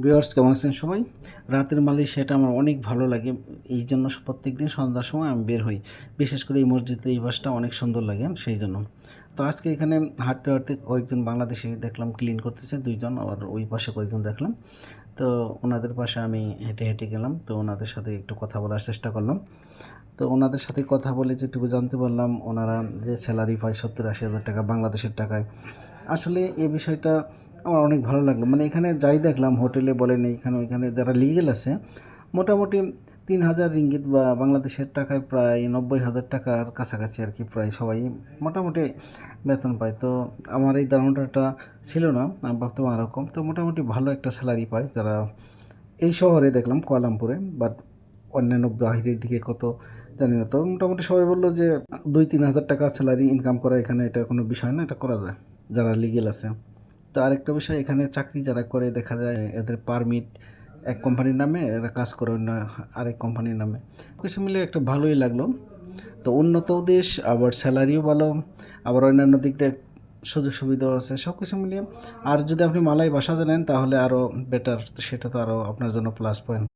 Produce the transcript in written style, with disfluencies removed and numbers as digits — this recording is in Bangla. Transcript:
ভিউয়ার্স কেমন আছেন সবাই? রাতের মালয়েশিয়াটা আমার অনেক ভালো লাগে। এইজন্য প্রত্যেকদিন সন্ধ্যার সময় আমি বের হই। বিশেষ করে এই মসজিদের এই পাশটা অনেক সুন্দর লাগে সেইজন্য। তো আজকে এখানে হাঁটতে, হাঁটতে কয়েকজন বাংলাদেশি দেখলাম ক্লিন করতেছে ২ জন, আর ওই পাশে কয়েকজন দেখলাম। তো ওনাদের পাশে আমি হেঁটে, হেঁটে গেলাম। তো ওনাদের সাথে একটু কথা বলার চেষ্টা করলাম। তো ওনাদের সাথে কথা বলে যেটুকু জানতে পারলাম, ওনারা যে স্যালারি পায় ৭০,০০০ হাজার টাকা বাংলাদেশের টাকায়। আসলে এই বিষয়টা আমার অনেক ভালো লাগলো। মানে এখানে যাই দেখলাম, হোটেলে বলেন এইখানে ওইখানে যারা লিগ্যাল আছে, মোটামুটি ৩,০০০ রিঙ্গিত বা বাংলাদেশের টাকায় প্রায় ৯০,০০০ টাকার কাছাকাছি আর কি, প্রায় সবাই মোটামুটি বেতন পায়। তো আমার এই ধারণাটা ছিল না, আমি ভাবতাম আরও কম। তো মোটামুটি ভালো একটা স্যালারি পায় তারা এই শহরে দেখলাম, কুয়ালালামপুরে। বাট অন্যান্য বাহিরের দিকে কত জানি না। তো মোটামুটি সবাই বলল যে ২-৩ হাজার টাকা স্যালারি ইনকাম করা এখানে এটা কোনো বিষয় না, এটা করা যায় যারা লিগেল আছে। তো আরেকটা বিষয়, এখানে চাকরি যারা করে দেখা যায় এদের পারমিট এক কোম্পানির নামে, এরা কাজ করে অন্য আরেক কোম্পানির নামে। কিছু মিলে একটা ভালোই লাগলো। তো উন্নত দেশ, আবার স্যালারিও ভালো, আবার অন্যান্য দিক দিয়ে সুযোগ সুবিধাও আছে, সব কিছু মিলিয়ে। আর যদি আপনি মালয় ভাষা জানেন তাহলে আরও বেটার, সেটা তো আরও আপনার জন্য প্লাস পয়েন্ট।